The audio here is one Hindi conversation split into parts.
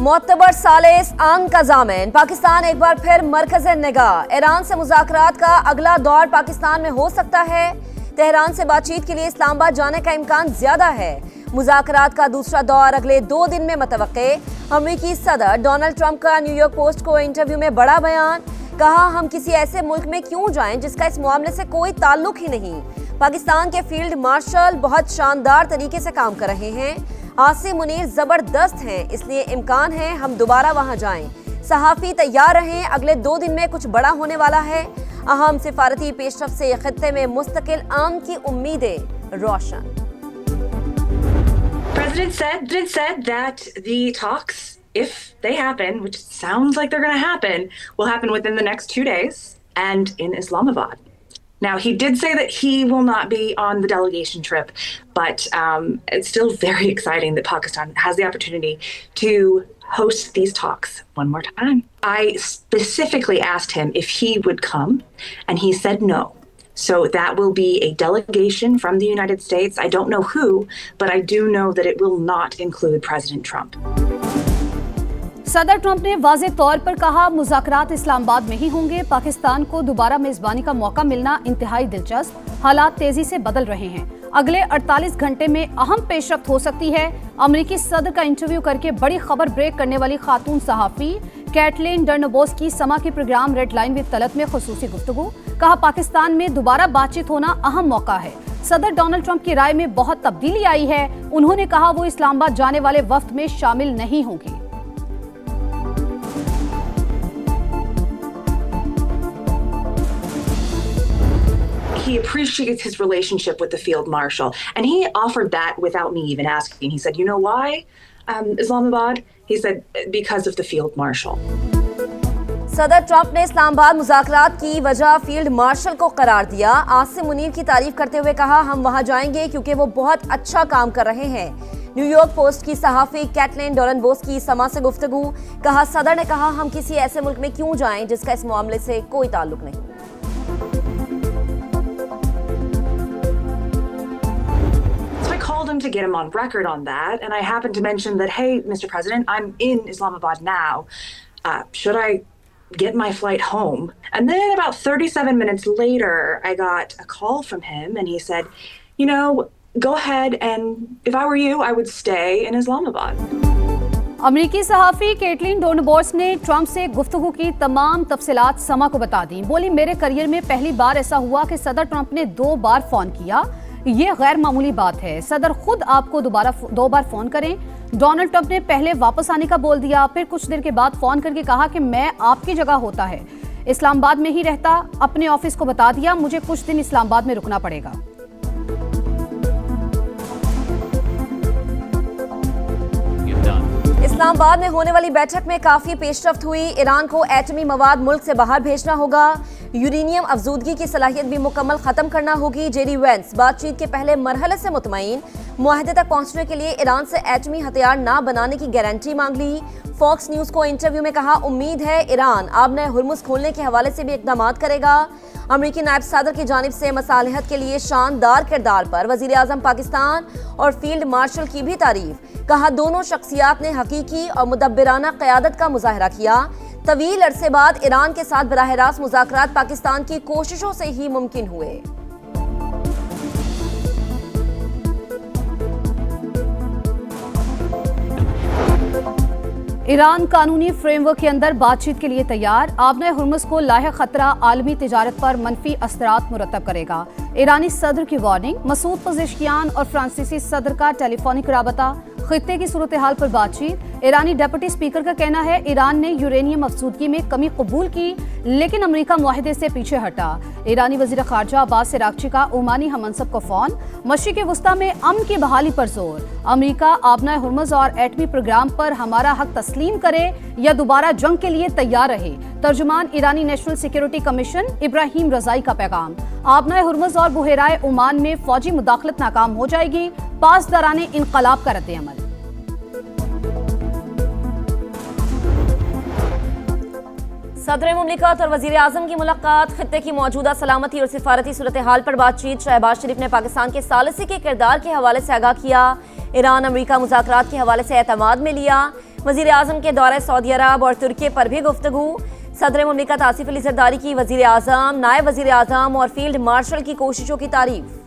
मोतबर सालिस आंग का जामिन पाकिस्तान एक बार फिर मरकज़ निगाह। ईरान से मुज़ाकरात का अगला दौर पाकिस्तान में हो सकता है। तेहरान से बातचीत के लिए इस्लामाबाद जाने का इम्कान ज्यादा है। मुज़ाकरात का दूसरा दौर अगले 2 दिन में मुतवक्के। अमेरिकी सदर डोनाल्ड ट्रंप का न्यूयॉर्क पोस्ट को इंटरव्यू में बड़ा बयान। कहा, हम किसी ऐसे मुल्क में क्यों जाएं जिसका इस मामले से कोई ताल्लुक ही नहीं। पाकिस्तान के फील्ड मार्शल बहुत शानदार तरीके से काम कर रहे हैं। आसिम मुनीर जबरदस्त हैं, इसलिए इम्कान है हम दोबारा वहां जाएं। सहाफी तैयार रहें, अगले 2 दिन में कुछ बड़ा होने वाला है। अहम सिफारती पेशरफ से खित्ते में मुस्तकिल आम की उम्मीदें रोशन। President said that the talks, if they happen, which sounds like they're going to happen, will happen within the next 2 days and in Islamabad. Now, he did say that he will not be on the delegation trip, but it's still very exciting that Pakistan has the opportunity to host these talks one more time. I specifically asked him if he would come, and he said no. So that will be a delegation from the United States. I don't know who, but I do know that it will not include President Trump. सदर ट्रंप ने वाज़ेह तौर पर कहा, मुज़ाकरात इस्लामाबाद में ही होंगे। पाकिस्तान को दोबारा मेजबानी का मौका मिलना इंतहाई दिलचस्प। हालात तेजी से बदल रहे हैं। अगले 48 घंटे में अहम पेशरफ्त हो सकती है। अमेरिकी सदर का इंटरव्यू करके बड़ी खबर ब्रेक करने वाली खातून सहाफी कैटलीन डर्नबोस की समा के programme red line with Talat में खुसूसी गुफ्तगू। कहा, पाकिस्तान में दोबारा बातचीत होना अहम मौका है। सदर डोनाल्ड ट्रंप की राय में बहुत तब्दीली आई है। उन्होंने कहा वो इस्लामाबाद जाने वाले वफ्द में शामिल नहीं होंगी। He appreciates his relationship with the field marshal, and he offered that without me even asking. He said, "You know why, Islamabad?" He said, "Because of the field marshal." सदर ट्रंप ने इस्लामाबाद मुज़ाकरात की वजह फील्ड मार्शल को करार दिया। आसिम मुनीर की तारीफ करते हुए कहा, हम वहां जाएंगे क्योंकि वो बहुत अच्छा काम कर रहे हैं। न्यूयॉर्क पोस्ट की सहाफी कैटलीन डर्नबोस की समा से गुफ्तगू। कहा, सदर ने कहा, हम किसी ऐसे मुल्क में क्यों जाएं जिसका इस मामले से कोई ताल्लुक नहीं। Called him to get him on record on that, and I happened to mention that, hey, Mr. President, I'm in Islamabad now. Should I get my flight home? And then about 37 minutes later, I got a call from him, and he said, you know, go ahead, and if I were you, I would stay in Islamabad. अमेरिकी सहाफी कैटलीन डर्नबोस ने ट्रंप से गुफ्तगू की तमाम तफसीलात समा को बता दी। बोली, मेरे करियर में पहली बार ऐसा हुआ कि सदर ट्रंप ने 2 बार फोन किया। ये गैर मामूली बात है। सदर खुद आपको 2 बार फोन करें। डोनाल्ड ट्रंप ने पहले वापस आने का बोल दिया, फिर कुछ देर के बाद फोन करके कहा कि मैं आपकी जगह होता है इस्लामाबाद में ही रहता। अपने ऑफिस को बता दिया मुझे कुछ दिन इस्लामाबाद में रुकना पड़ेगा। इस्लामाबाद में होने वाली बैठक में काफी पेशरफ्त हुई। ईरान को एटमी मवाद मुल्क से बाहर भेजना होगा। यूरेनियम अफजूदगी की सलाहियत भी मुकम्मल खत्म करना होगी। जेडी वेंस बातचीत के पहले मरहले से मुतमईन। मुआहदे तक पहुंचने के लिए ईरान से एटमी हथियार ना बनाने की गारंटी मांग ली। फॉक्स न्यूज को इंटरव्यू में कहा, उम्मीद है ईरान आबने हुर्मुज खोलने के हवाले से भी इकदाम करेगा। अमेरिकी नायब सदर की जानिब से मसालिहत के लिए शानदार किरदार पर वजीर आजम पाकिस्तान और फील्ड मार्शल की भी तारीफ। कहा, दोनों शख्सियात ने हकीकी और मुदब्बिराना क़यादत का मुजाहरा किया। तवील अरसे बाद ईरान के साथ बराह रास्त मुज़ाकरात पाकिस्तान की कोशिशों से ही मुमकिन हुए। ईरान कानूनी फ्रेमवर्क के अंदर बातचीत के लिए तैयार। आबने हुर्मुज को लाहिक खतरा आलमी तिजारत पर मनफी असरात मुरतब करेगा। ईरानी सदर की वार्निंग। मसूद पज़ेश्कियान और फ्रांसीसी सदर का टेलीफोनिक राबता। खित्ते की सूरत हाल पर बातचीत। ईरानी डिप्टी स्पीकर का कहना है ईरान ने यूरेनियम अफजूदगी में कमी कबूल की, लेकिन अमेरिका मुआहदे से पीछे हटा। ईरानी वजीर खारजा अब्बास इराक्ची का ओमानी हममनसब को फोन। मशरिक़ वस्ता में अमन की बहाली पर जोर। अमेरिका आबना हुर्मुज और एटमी प्रोग्राम पर हमारा हक तस्लीम करे या दोबारा जंग के लिए तैयार रहे। तर्जुमान ईरानी नेशनल सिक्योरिटी कमीशन इब्राहिम रजाई का पैगाम। आबना हुर्मुज और बुहेराए ओमान में फौजी मुदाखलत नाकाम हो जाएगी। पासदाराने इनकलाब का रद्द-ए-अमल। सदर मुमलिकत और वजीर आजम की मुलाकात। खित्ते की मौजूदा सलामती और सिफारती सूरत हाल पर बातचीत। शहबाज शरीफ ने पाकिस्तान के सालिसी के किरदार के हवाले से आगाह किया। ईरान अमेरिका मुज़ाकरात के हवाले से एतमाद में लिया। वजीर आजम के दौरे सऊदी अरब और तुर्की पर भी गुफ्तगू। सदर मुमलिकत आसिफ अली जरदारी की वजीर आजम, नायब वजीर आजम और फील्ड मार्शल की कोशिशों की तारीफ।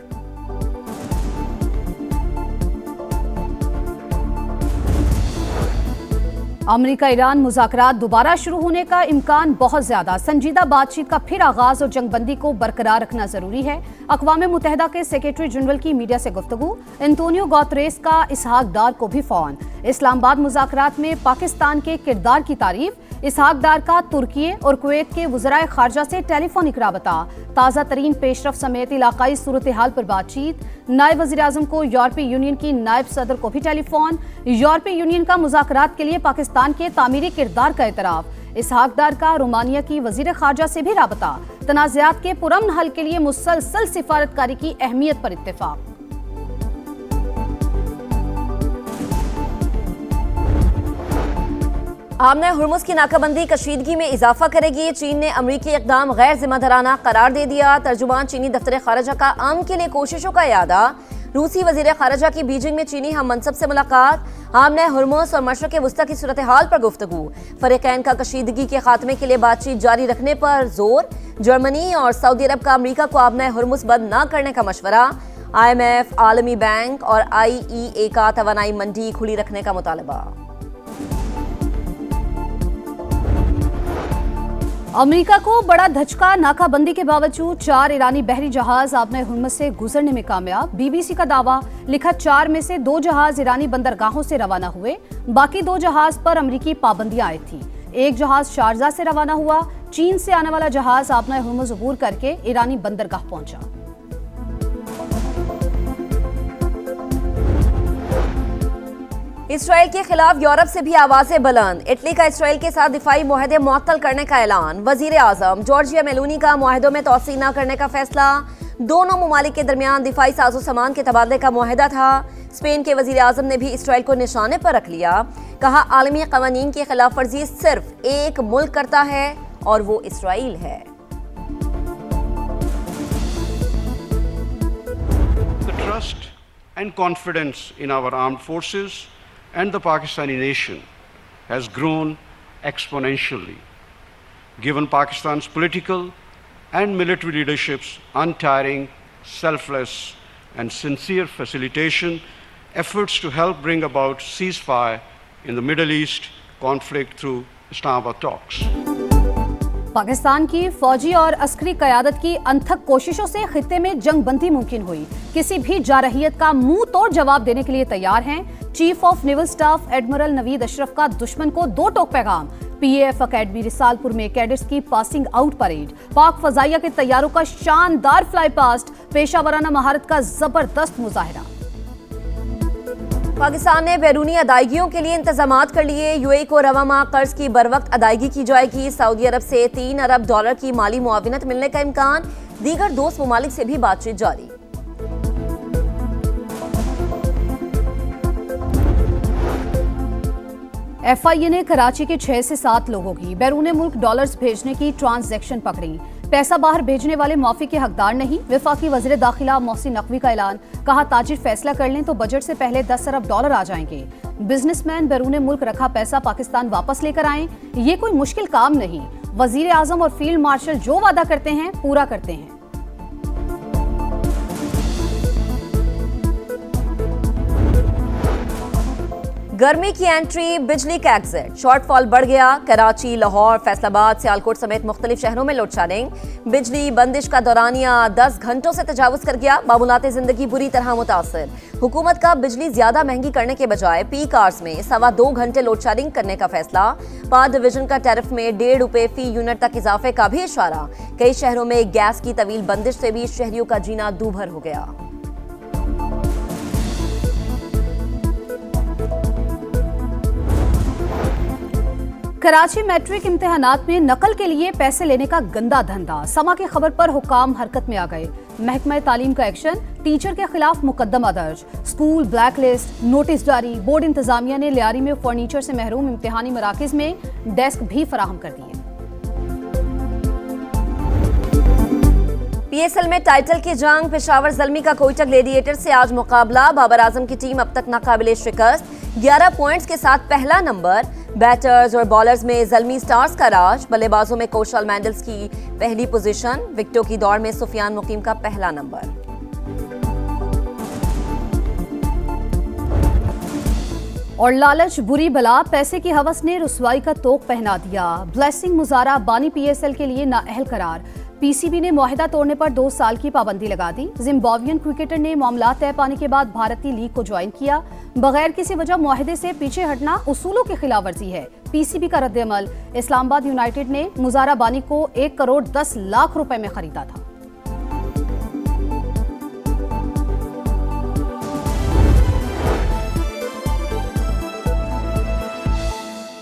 अमेरिका ईरान मुज़ाकरात दोबारा शुरू होने का इम्कान बहुत ज्यादा। संजीदा बातचीत का फिर आगाज और जंगबंदी को बरकरार रखना जरूरी है। अक़वाम मुत्तहिदा के सेक्रेटरी जनरल की मीडिया से गुफ्तगू। एंटोनियो गुतेरेस का इसहाक डार को भी फोन। इस्लामाबाद मुज़ाकरात में पाकिस्तान के किरदार की तारीफ। इसहाक डार का तुर्की और कुवैत के वज़राए खारजा से टेलीफोनिक राबता। ताज़ा तरीन पेशरफ समेत इलाकाई सूरत हाल पर बातचीत। नायब वज़ीर आज़म को यूरोपीय यूनियन की नायब सदर को भी टेलीफोन। यूरोपीय यूनियन का मुज़ाकरात के लिए पाकिस्तान के तामीरी किरदार का एतराफ़। इसहाक डार का रोमानिया की वज़ीर खारजा से भी राबता। तनाज़ात के पुरअमन हल के लिए मुसलसल सिफारतकारी की अहमियत पर इत्तेफाक। आमने हुर्मुज़ की नाकाबंदी कशीदगी में इजाफा करेगी। चीन ने अमरीकी इक़दाम गैर जिम्मेदाराना करार दे दिया। तर्जुमान चीनी दफ्तर खारजा का अमन के लिए कोशिशों का यादा। रूसी वज़ीर खारजा की बीजिंग में चीनी हम मनसब से मुलाकात। आमने हुर्मुज़ और मशरक़ वस्ता की सूरत हाल पर गुफ्तगू। फ़रीक़ैन का कशीदगी के खात्मे के लिए बातचीत जारी रखने पर जोर। जर्मनी और सऊदी अरब का अमरीका को आमने हुर्मुज़ बंद न करने का मशवरा। IMF, आलमी बैंक और IEA का तवानाई मंडी खुली रखने का मुतालबा। अमेरिका को बड़ा धचका। नाकाबंदी के बावजूद 4 ईरानी बहरी जहाज आबने हुर्मुज़ से गुजरने में कामयाब। BBC का दावा। लिखा 4 में से 2 जहाज ईरानी बंदरगाहों से रवाना हुए। बाकी 2 जहाज पर अमरीकी पाबंदियां आई थी। एक जहाज शारजा से रवाना हुआ। चीन से आने वाला जहाज आबने हुर्मुज़ अबूर करके ईरानी बंदरगाह पहुंचा। इसराइल के खिलाफ यूरोप से भी आवाजें बुलंद। इटली का इसराइल के साथ दिफाई मुआहदे मुअत्तल करने का ऐलान। वजीर आजम जॉर्जिया मेलोनी का मुआहदों में तोसी न करने का फैसला। दोनों ममालिक के दरमियान दिफाई साजो सामान के तबादले का मुआहदा था। स्पेन के वजीर आजम ने भी इसराइल को निशाने पर रख लिया। कहा आलमी कवानीन की खिलाफ वर्जी सिर्फ एक मुल्क करता है और वो इसराइल है। The trust and confidence in our armed forces and the Pakistani nation has grown exponentially, given Pakistan's political and military leadership's untiring, selfless and sincere facilitation efforts to help bring about ceasefire in the Middle East conflict through Islamabad talks. Pakistan की फौजी और अस्करी क़यादत की अनथक कोशिशों से खित्ते में जंग बंदी मुमकिन हुई। किसी भी जारहियत का मुंह तोड़ जवाब देने के लिए तैयार हैं। Chief of naval staff admiral Naveed Ashraf का दुश्मन को 2 टोक पैगाम। PAF अकेडमी रिसालपुर में कैडेट्स की पासिंग आउट परेड। पाक फजाइया के तैयारों का शानदार फ्लाई पास्ट। पेशावराना महारत का जबरदस्त मुजाहिरा। पाकिस्तान ने बैरूनी अदायगियों के लिए इंतजामात कर लिए। UAE को रवा माह कर्ज की बरवक्त अदायगी की जाएगी। सऊदी अरब से $3 अरब की माली मुआविनत मिलने का इम्कान। दीगर दोस्त ममालिक से भी बातचीत जारी। FIA ने कराची के 6 से 7 लोगों की बैरून मुल्क डॉलर्स भेजने की ट्रांजैक्शन पकड़ी। पैसा बाहर भेजने वाले माफी के हकदार नहीं। वफाकी वज़ीर दाखिला मोहसिन नकवी का ऐलान। कहा ताजिर फैसला कर लें तो बजट से पहले $10 अरब आ जाएंगे। बिजनेसमैन बैरून मुल्क रखा पैसा पाकिस्तान वापस लेकर आएं। ये कोई मुश्किल काम नहीं। वज़ीर आज़म और फील्ड मार्शल जो वादा करते हैं पूरा करते हैं। गर्मी की एंट्री, बिजली का एग्जिट। शॉर्टफॉल बढ़ गया। कराची, लाहौर, फैसलाबाद, सियालकोट समेत मुख्तलिफ शहरों में लोड शेडिंग। बिजली बंदिश का दौरानिया 10 घंटों से तजावुज कर गया। मामूलात जिंदगी बुरी तरह मुतासर। हुकूमत का बिजली ज्यादा महंगी करने के बजाय पीक आवर्स में 2.25 घंटे लोड शेडिंग करने का फैसला। पावर डिवीजन का टैरिफ में ₹1.5 फी यूनिट तक इजाफे का भी इशारा। कई शहरों में गैस की तवील बंदिश से भी शहरियों का जीना दूभर हो गया। कराची मैट्रिक इम्तिहानात में नकल के लिए पैसे लेने का गंदा धंधा। समा की खबर पर हुकाम हरकत में आ गए। महकमा तालीम का एक्शन। टीचर के खिलाफ मुकदमा दर्ज। स्कूल ब्लैक लिस्ट, नोटिस जारी। बोर्ड इंतजामिया ने लियारी में फर्नीचर से महरूम इम्तिहानी मराकिज में डेस्क भी फराहम कर दिए। PSL में टाइटल की जंग। पेशावर ज़ल्मी का कोयटा ग्लेडिएटर से आज मुकाबला। बाबर आजम की टीम अब तक नाकाबिले शिकस्त। 11 पॉइंट्स के साथ पहला नंबर। बैटर्स और बॉलर्स में ज़ल्मी स्टार्स का राज। बल्लेबाजों में कौशल मैंडल्स की पहली पोजीशन। विकेटों की दौड़ में सुफियान मुकीम का पहला नंबर। और लालच बुरी बला, पैसे की हवस ने रुसवाई का तोक पहना दिया। ब्लेसिंग मुजारा बानी पीएसएल के लिए नाअहल करार। पीसीबी ने मुआहिदा तोड़ने पर 2 साल की पाबंदी लगा दी। जिम्बाब्वियन क्रिकेटर ने मामला तय पाने के बाद भारतीय लीग को ज्वाइन किया। बगैर किसी वजह मुआहिदे से पीछे हटना उसूलों की खिलाफ वर्जी है। पीसीबी का रद्द-ए-अमल। इस्लामाबाद यूनाइटेड ने मुजारा बानी को 1 करोड़ 10 लाख रुपए में खरीदा था।